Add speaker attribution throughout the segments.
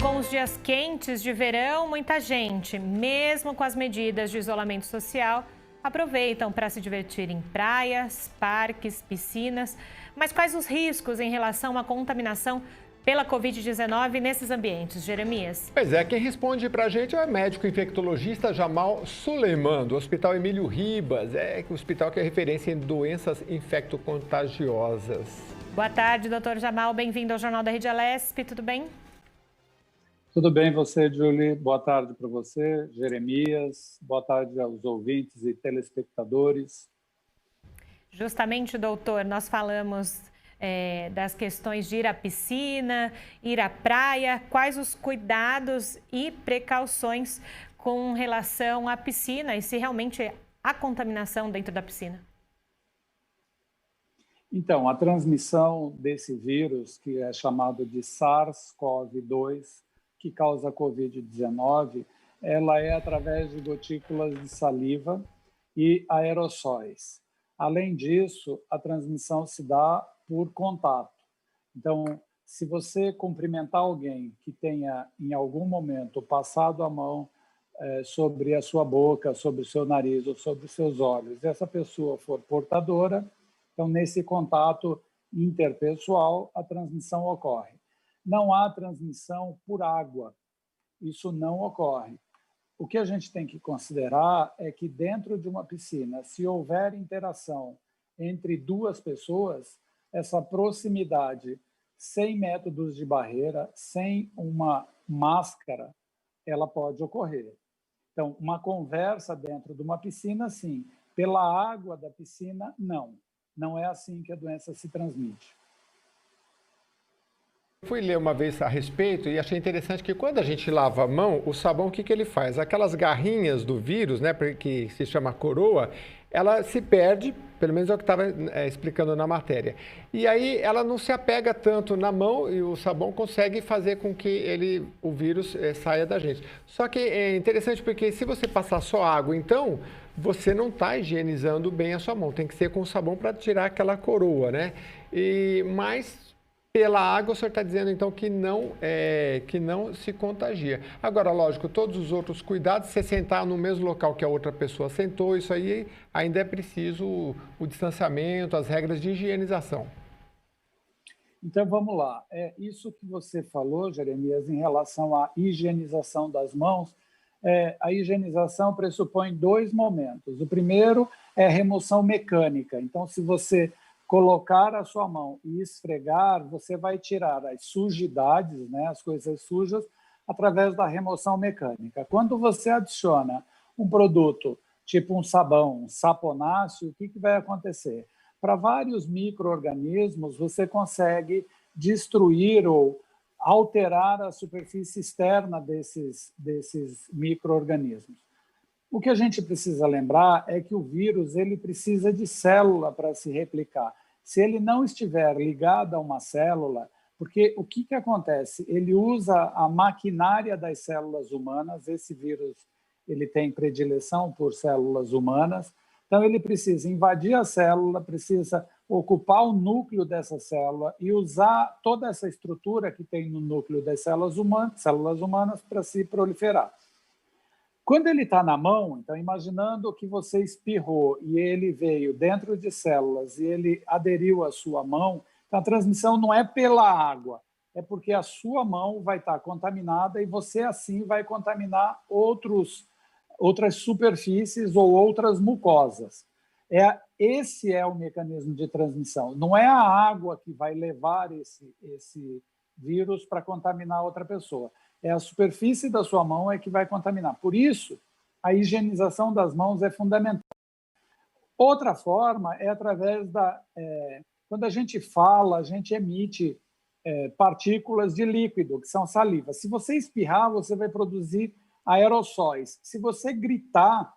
Speaker 1: Com os dias quentes de verão, muita gente, mesmo com as medidas de isolamento social, aproveitam para se divertir em praias, parques, piscinas. Mas quais os riscos em relação à contaminação pela Covid-19 nesses ambientes, Jeremias?
Speaker 2: Pois é, quem responde para a gente é o médico infectologista Jamal Suleiman, do Hospital Emílio Ribas, o hospital que é referência em doenças infectocontagiosas.
Speaker 1: Boa tarde, doutor Jamal, bem-vindo ao Jornal da Rede Alesp, tudo bem?
Speaker 3: Tudo bem, você, Julie? Boa tarde para você, Jeremias. Boa tarde aos ouvintes e telespectadores.
Speaker 1: Justamente, doutor, nós falamos das questões de ir à piscina, ir à praia. Quais os cuidados e precauções com relação à piscina e se realmente há contaminação dentro da piscina?
Speaker 3: Então, a transmissão desse vírus, que é chamado de SARS-CoV-2, que causa Covid-19, ela é através de gotículas de saliva e aerossóis. Além disso, a transmissão se dá por contato. Então, se você cumprimentar alguém que tenha, em algum momento, passado a mão sobre a sua boca, sobre o seu nariz ou sobre os seus olhos, e essa pessoa for portadora, então, nesse contato interpessoal, a transmissão ocorre. Não há transmissão por água, isso não ocorre. O que a gente tem que considerar é que dentro de uma piscina, se houver interação entre duas pessoas, essa proximidade sem métodos de barreira, sem uma máscara, ela pode ocorrer. Então, uma conversa dentro de uma piscina, sim. Pela água da piscina, não. Não é assim que a doença se transmite.
Speaker 2: Fui ler uma vez a respeito e achei interessante que quando a gente lava a mão, o sabão, o que ele faz? Aquelas garrinhas do vírus, né, que se chama coroa, ela se perde, pelo menos é o que estava explicando na matéria. E aí ela não se apega tanto na mão e o sabão consegue fazer com que o vírus saia da gente. Só que é interessante porque se você passar só água, então você não está higienizando bem a sua mão. Tem que ser com sabão para tirar aquela coroa, né? Mas pela água, o senhor está dizendo, então, que não se contagia. Agora, lógico, todos os outros cuidados, você sentar no mesmo local que a outra pessoa sentou, isso aí ainda é preciso o distanciamento, as regras de higienização.
Speaker 3: Então, vamos lá. Isso que você falou, Jeremias, em relação à higienização das mãos, a higienização pressupõe dois momentos. O primeiro é a remoção mecânica. Então, se você colocar a sua mão e esfregar, você vai tirar as sujidades, né, as coisas sujas, através da remoção mecânica. Quando você adiciona um produto, tipo um sabão, um saponáceo, o que vai acontecer? Para vários micro-organismos, você consegue destruir ou alterar a superfície externa desses micro-organismos. O que a gente precisa lembrar é que o vírus ele precisa de célula para se replicar. Se ele não estiver ligado a uma célula, porque o que acontece? Ele usa a maquinária das células humanas, esse vírus ele tem predileção por células humanas, então ele precisa invadir a célula, precisa ocupar o núcleo dessa célula e usar toda essa estrutura que tem no núcleo das células humanas para se proliferar. Quando ele está na mão, então imaginando que você espirrou e ele veio dentro de células e ele aderiu à sua mão, então a transmissão não é pela água, é porque a sua mão vai estar contaminada e você assim vai contaminar outras superfícies ou outras mucosas. Esse é o mecanismo de transmissão. Não é a água que vai levar esse vírus para contaminar outra pessoa. É a superfície da sua mão que vai contaminar. Por isso, a higienização das mãos é fundamental. Outra forma é através quando a gente fala, a gente emite partículas de líquido, que são saliva. Se você espirrar, você vai produzir aerossóis. Se você gritar,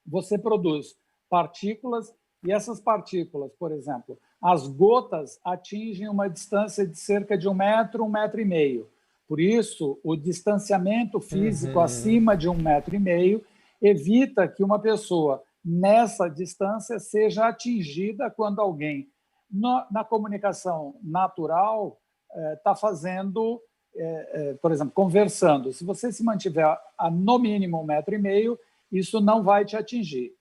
Speaker 3: você produz partículas, e essas partículas, por exemplo, as gotas atingem uma distância de cerca de 1 metro, 1,5 metro. Por isso, o distanciamento físico acima de 1,5 metro evita que uma pessoa nessa distância seja atingida quando alguém, na comunicação natural, está fazendo por exemplo, conversando, se você se mantiver a no mínimo 1,5 metro, isso não vai te atingir.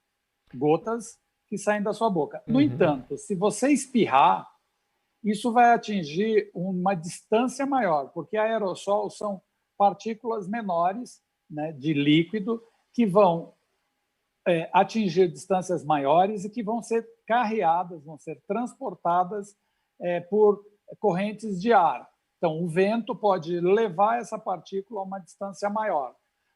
Speaker 3: Gotas que saem da sua boca. No entanto, se você espirrar, isso vai atingir uma distância maior, porque aerossol são partículas menores, né, de líquido que vão atingir distâncias maiores e que vão ser carreadas, vão ser transportadas por correntes de ar. Então, o vento pode levar essa partícula a uma distância maior.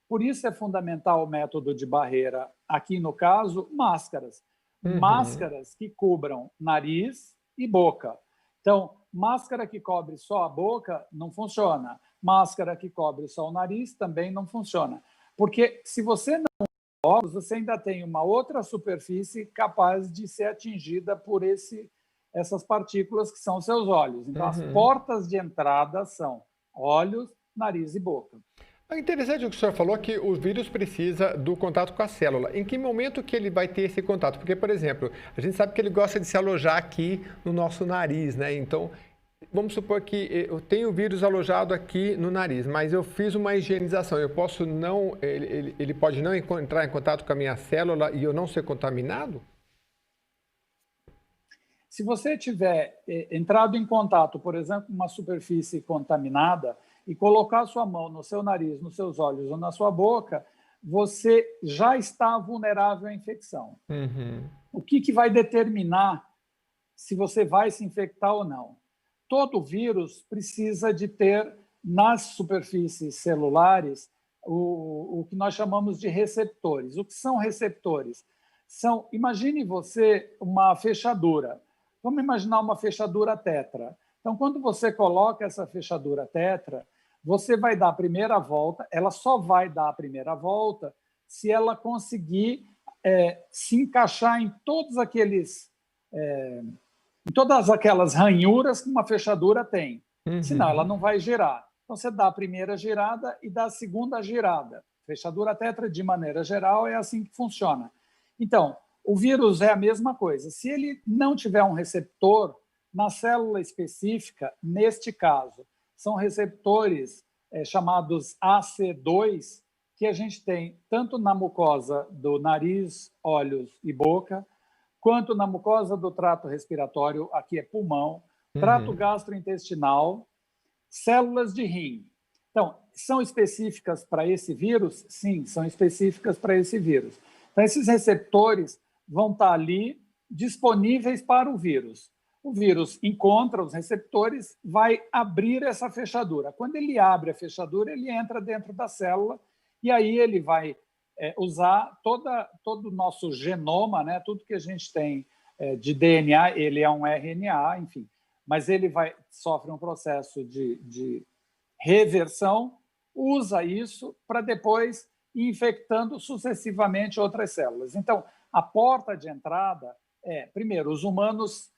Speaker 3: Por isso é fundamental o método de barreira, aqui no caso, máscaras. Máscaras que cubram nariz e boca. Então, máscara que cobre só a boca não funciona. Máscara que cobre só o nariz também não funciona. Porque se você não usa óculos, você ainda tem uma outra superfície capaz de ser atingida por essas partículas que são seus olhos. Então, as portas de entrada são olhos, nariz e boca.
Speaker 2: É interessante o que o senhor falou, que o vírus precisa do contato com a célula. Em que momento que ele vai ter esse contato? Porque, por exemplo, a gente sabe que ele gosta de se alojar aqui no nosso nariz, né? Então, vamos supor que eu tenho o vírus alojado aqui no nariz, mas eu fiz uma higienização. Eu posso não, ele pode não entrar em contato com a minha célula e eu não ser contaminado?
Speaker 3: Se você tiver entrado em contato, por exemplo, com uma superfície contaminada e colocar sua mão no seu nariz, nos seus olhos ou na sua boca, você já está vulnerável à infecção. O que vai determinar se você vai se infectar ou não? Todo vírus precisa de ter nas superfícies celulares o que nós chamamos de receptores. O que são receptores? Imagine você uma fechadura. Vamos imaginar uma fechadura tetra. Então, quando você coloca essa fechadura tetra, você vai dar a primeira volta, ela só vai dar a primeira volta se ela conseguir se encaixar em todas aquelas ranhuras que uma fechadura tem. Senão, ela não vai girar. Então, você dá a primeira girada e dá a segunda girada. Fechadura tetra, de maneira geral, é assim que funciona. Então, o vírus é a mesma coisa. Se ele não tiver um receptor na célula específica, neste caso, são receptores chamados AC2, que a gente tem tanto na mucosa do nariz, olhos e boca, quanto na mucosa do trato respiratório, aqui é pulmão, trato gastrointestinal, células de rim. Então, são específicas para esse vírus? Sim, são específicas para esse vírus. Então, esses receptores vão estar ali disponíveis para o vírus. O vírus encontra os receptores, vai abrir essa fechadura. Quando ele abre a fechadura, ele entra dentro da célula e aí ele vai usar todo o nosso genoma, né? Tudo que a gente tem de DNA, ele é um RNA, enfim, mas ele sofre um processo de reversão, usa isso para depois ir infectando sucessivamente outras células. Então, a porta de entrada primeiro, os humanos,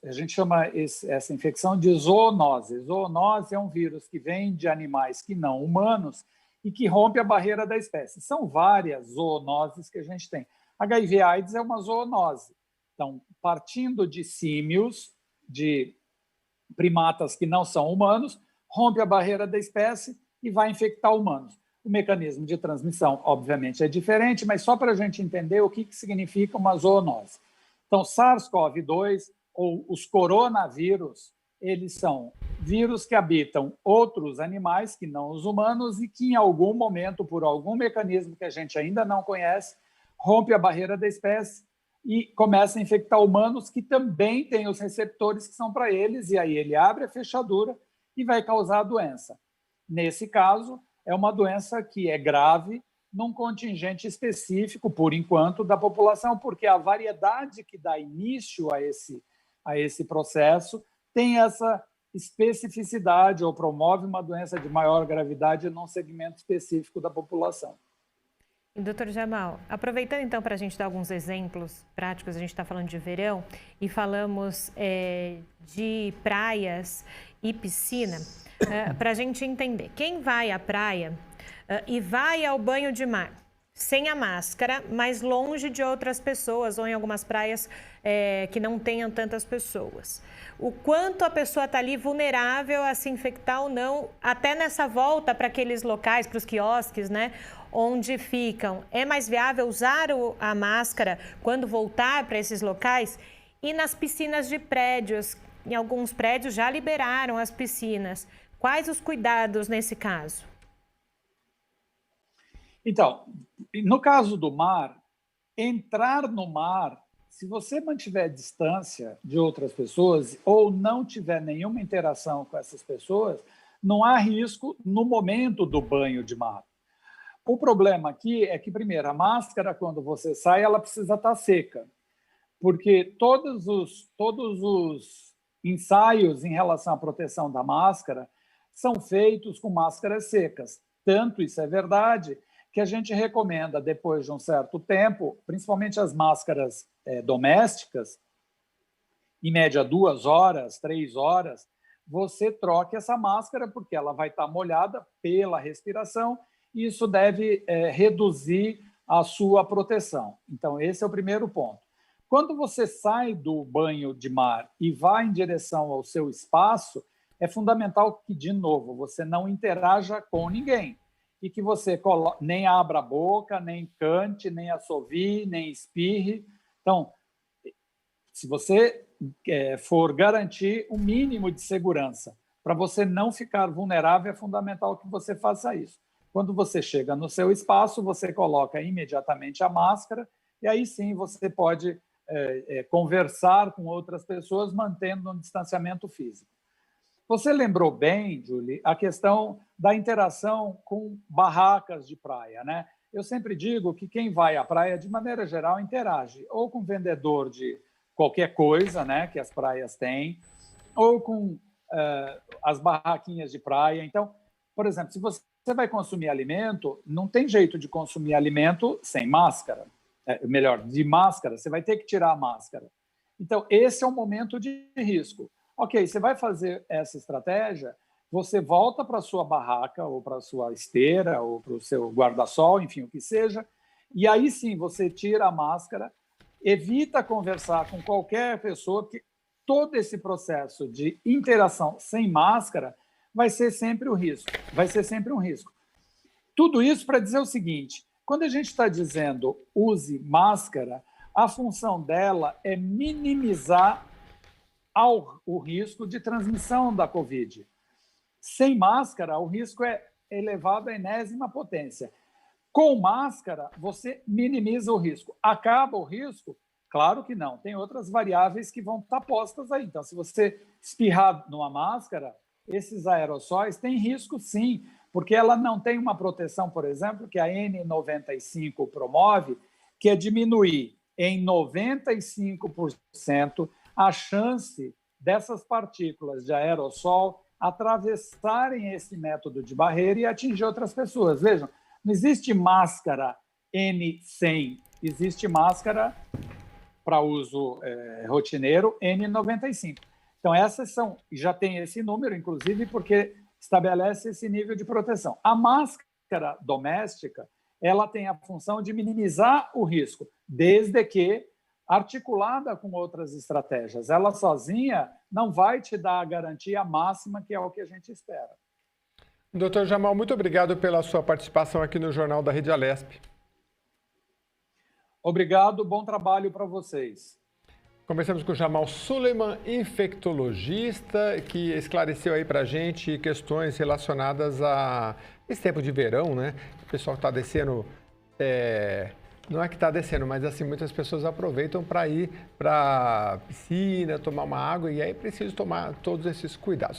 Speaker 3: a gente chama essa infecção de zoonose. Zoonose é um vírus que vem de animais que não humanos e que rompe a barreira da espécie. São várias zoonoses que a gente tem. HIV/AIDS é uma zoonose. Então, partindo de símios, de primatas que não são humanos, rompe a barreira da espécie e vai infectar humanos. O mecanismo de transmissão, obviamente, é diferente, mas só para a gente entender o que significa uma zoonose. Então, SARS-CoV-2 ou os coronavírus, eles são vírus que habitam outros animais que não os humanos e que, em algum momento, por algum mecanismo que a gente ainda não conhece, rompe a barreira da espécie e começa a infectar humanos que também têm os receptores que são para eles, e aí ele abre a fechadura e vai causar a doença. Nesse caso, é uma doença que é grave num contingente específico, por enquanto, da população, porque a variedade que dá início a esse processo tem essa especificidade ou promove uma doença de maior gravidade num segmento específico da população.
Speaker 1: Doutor Jamal, aproveitando então para a gente dar alguns exemplos práticos, a gente está falando de verão e falamos de praias e piscina, para a gente entender. Quem vai à praia e vai ao banho de mar, sem a máscara, mas longe de outras pessoas ou em algumas praias que não tenham tantas pessoas. O quanto a pessoa está ali vulnerável a se infectar ou não, até nessa volta para aqueles locais, para os quiosques, né, onde ficam. É mais viável usar a máscara quando voltar para esses locais? E nas piscinas de prédios, em alguns prédios já liberaram as piscinas. Quais os cuidados nesse caso?
Speaker 3: Então, no caso do mar, entrar no mar, se você mantiver distância de outras pessoas ou não tiver nenhuma interação com essas pessoas, não há risco no momento do banho de mar. O problema aqui é que, primeiro, a máscara, quando você sai, ela precisa estar seca, porque todos os ensaios em relação à proteção da máscara são feitos com máscaras secas. Tanto isso é verdade que a gente recomenda, depois de um certo tempo, principalmente as máscaras domésticas, em média 2 horas, 3 horas, você troque essa máscara, porque ela vai estar molhada pela respiração, e isso deve reduzir a sua proteção. Então, esse é o primeiro ponto. Quando você sai do banho de mar e vai em direção ao seu espaço, é fundamental que, de novo, você não interaja com ninguém e que você nem abra a boca, nem cante, nem assovie, nem espirre. Então, se você for garantir o mínimo de segurança para você não ficar vulnerável, é fundamental que você faça isso. Quando você chega no seu espaço, você coloca imediatamente a máscara e aí sim você pode conversar com outras pessoas mantendo um distanciamento físico. Você lembrou bem, Julie, a questão da interação com barracas de praia, né? Eu sempre digo que quem vai à praia, de maneira geral, interage ou com vendedor de qualquer coisa, né, que as praias têm, ou com as barraquinhas de praia. Então, por exemplo, se você vai consumir alimento, não tem jeito de consumir alimento sem máscara. Melhor, de máscara, você vai ter que tirar a máscara. Então, esse é um momento de risco. Ok, você vai fazer essa estratégia, você volta para a sua barraca, ou para a sua esteira, ou para o seu guarda-sol, enfim, o que seja, e aí sim você tira a máscara, evita conversar com qualquer pessoa, porque todo esse processo de interação sem máscara vai ser sempre um risco. Tudo isso para dizer o seguinte, quando a gente está dizendo use máscara, a função dela é minimizar o risco de transmissão da Covid. Sem máscara, o risco é elevado à enésima potência. Com máscara, você minimiza o risco. Acaba o risco? Claro que não. Tem outras variáveis que vão estar postas aí. Então, se você espirrar numa máscara, esses aerossóis têm risco sim, porque ela não tem uma proteção, por exemplo, que a N95 promove, que é diminuir em 95% a chance dessas partículas de aerossol atravessarem esse método de barreira e atingir outras pessoas. Vejam, não existe máscara N100, existe máscara para uso rotineiro N95. Então, essas já tem esse número, inclusive, porque estabelece esse nível de proteção. A máscara doméstica, ela tem a função de minimizar o risco, desde que articulada com outras estratégias. Ela sozinha não vai te dar a garantia máxima, que é o que a gente espera.
Speaker 2: Doutor Jamal, muito obrigado pela sua participação aqui no Jornal da Rede Alesp.
Speaker 3: Obrigado, bom trabalho para vocês.
Speaker 2: Conversamos com o Jamal Suleiman, infectologista, que esclareceu aí para a gente questões relacionadas a esse tempo de verão, né? O pessoal está descendo... Não é que está descendo, mas assim, muitas pessoas aproveitam para ir para a piscina, tomar uma água, e aí é preciso tomar todos esses cuidados.